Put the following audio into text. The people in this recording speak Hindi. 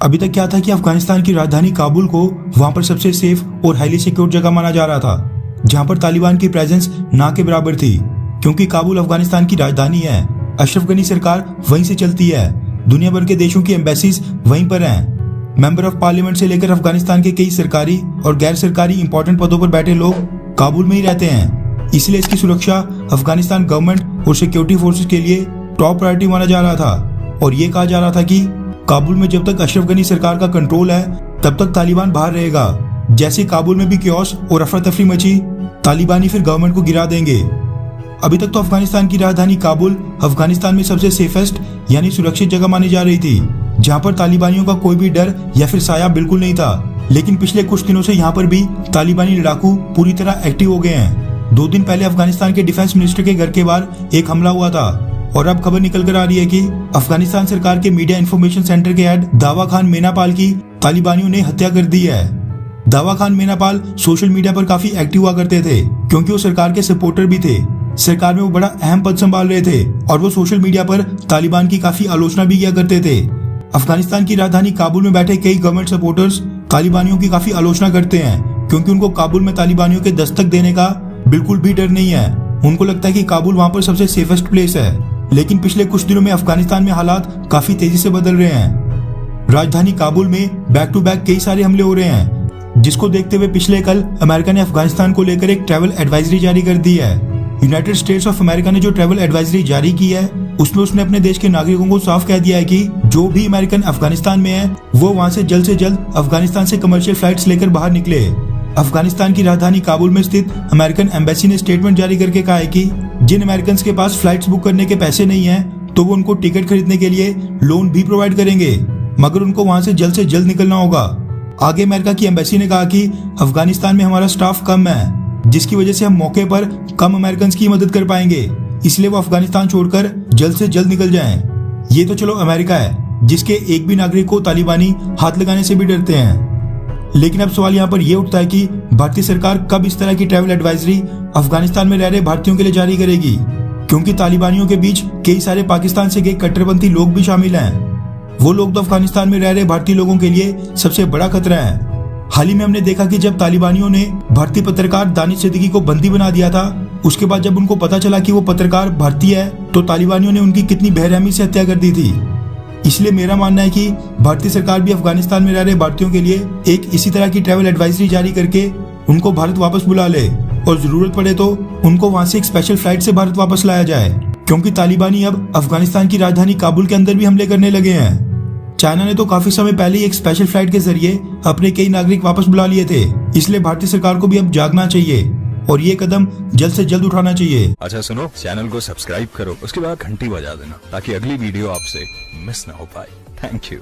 अभी तक क्या था कि अफगानिस्तान की राजधानी काबुल को वहां पर सबसे सेफ और हाईली सिक्योर जगह माना जा रहा था, जहां पर तालिबान की प्रेजेंस ना के बराबर थी, क्योंकि काबुल अफगानिस्तान की राजधानी है। अशरफ गनी सरकार वहीं से चलती है। दुनिया भर के देशों की एम्बेसीज वहीं पर हैं। मेंबर ऑफ पार्लियामेंट से लेकर अफगानिस्तान के कई सरकारी और गैर सरकारी इंपॉर्टेंट पदों पर बैठे लोग काबुल में ही रहते हैं। इसलिए इसकी सुरक्षा अफगानिस्तान गवर्नमेंट और सिक्योरिटी फोर्सेस के लिए टॉप प्रायोरिटी माना जा रहा था। और ये कहा जा रहा था कि काबुल में जब तक अशरफ गनी सरकार का कंट्रोल है तब तक तालिबान बाहर रहेगा। जैसे काबुल में भी क्योस और अफरा तफरी मची, तालिबानी फिर गवर्नमेंट को गिरा देंगे। अभी तक तो अफगानिस्तान की राजधानी काबुल अफगानिस्तान में सबसे सेफेस्ट यानी सुरक्षित जगह मानी जा रही थी, जहां पर तालिबानियों का कोई भी डर या फिर साया बिल्कुल नहीं था। लेकिन पिछले कुछ दिनों से यहाँ पर भी तालिबानी लड़ाकू पूरी तरह एक्टिव हो गए हैं। 2 दिन पहले अफगानिस्तान के डिफेंस मिनिस्टर के घर के बाहर एक हमला हुआ था और अब खबर निकल कर आ रही है कि अफगानिस्तान सरकार के मीडिया इंफॉर्मेशन सेंटर के हेड दावा खान मेनापाल की तालिबानियों ने हत्या कर दी है। दावा खान मेनापाल सोशल मीडिया पर काफी एक्टिव हुआ करते थे, क्योंकि वो सरकार के सपोर्टर भी थे। सरकार में वो बड़ा अहम पद संभाल रहे थे और वो सोशल मीडिया पर तालिबान की काफी आलोचना भी किया करते थे। अफगानिस्तान की राजधानी काबुल में बैठे कई गवर्नमेंट सपोर्टर्स तालिबानियों की काफी आलोचना करते हैं, क्योंकि उनको काबुल में तालिबानियों के दस्तक देने का बिल्कुल भी डर नहीं है। उनको लगता है कि काबुल वहां पर सबसे सेफेस्ट प्लेस है। लेकिन पिछले कुछ दिनों में अफगानिस्तान में हालात काफी तेजी से बदल रहे हैं। राजधानी काबुल में बैक टू बैक कई सारे हमले हो रहे हैं, जिसको देखते हुए पिछले कल अमेरिका ने अफगानिस्तान को लेकर एक ट्रैवल एडवाइजरी जारी कर दी है। यूनाइटेड स्टेट्स ऑफ अमेरिका ने जो ट्रैवल एडवाइजरी जारी की है उसमें उसने अपने देश के नागरिकों को साफ कह दिया है कि जो भी अमेरिकन अफगानिस्तान में है वो वहां से जल्द अफगानिस्तान से कमर्शियल फ्लाइट्स लेकर बाहर निकले। अफगानिस्तान की राजधानी काबुल में स्थित अमेरिकन एम्बेसी ने स्टेटमेंट जारी करके कहा है कि जिन अमेरिकन के पास फ्लाइट्स बुक करने के पैसे नहीं है तो वो उनको टिकट खरीदने के लिए लोन भी प्रोवाइड करेंगे, मगर उनको वहां से जल्द निकलना होगा। आगे अमेरिका की एम्बेसी ने कहा कि अफगानिस्तान में हमारा स्टाफ कम है, जिसकी वजह से हम मौके पर कम अमेरिकन की मदद कर पाएंगे, इसलिए वो अफगानिस्तान छोड़कर जल्द से जल्द निकल जाएं। ये तो चलो अमेरिका है, जिसके एक भी नागरिक को तालिबानी हाथ लगाने से भी डरते हैं। लेकिन अब सवाल यहाँ पर यह उठता है कि भारतीय सरकार कब इस तरह की ट्रैवल एडवाइजरी अफगानिस्तान में रह रहे भारतीयों के लिए जारी करेगी, क्योंकि तालिबानियों के बीच कई सारे पाकिस्तान से गए कट्टरपंथी लोग भी शामिल हैं। वो लोग तो अफगानिस्तान में रह रहे भारतीय लोगों के लिए सबसे बड़ा खतरा है। हाल ही में हमने देखा कि जब तालिबानियों ने भारतीय पत्रकार दानिश सिद्दीकी को बंदी बना दिया था, उसके बाद जब उनको पता चला कि वो पत्रकार भारतीय है तो तालिबानियों ने उनकी कितनी बेरहमी से हत्या कर दी थी। इसलिए मेरा मानना है कि भारतीय सरकार भी अफगानिस्तान में रह रहे भारतीयों के लिए एक इसी तरह की ट्रैवल एडवाइजरी जारी करके उनको भारत वापस बुला ले और जरूरत पड़े तो उनको वहां से एक स्पेशल फ्लाइट से भारत वापस लाया जाए, क्योंकि तालिबानी अब अफगानिस्तान की राजधानी काबुल के अंदर भी हमले करने लगे हैं। चाइना ने तो काफी समय पहले ही एक स्पेशल फ्लाइट के जरिए अपने कई नागरिक वापस बुला लिए थे। इसलिए भारतीय सरकार को भी अब जागना चाहिए और ये कदम जल्द से जल्द उठाना चाहिए। अच्छा सुनो, चैनल को सब्सक्राइब करो, उसके बाद घंटी बजा देना ताकि अगली वीडियो आपसे मिस ना हो पाए। Thank you.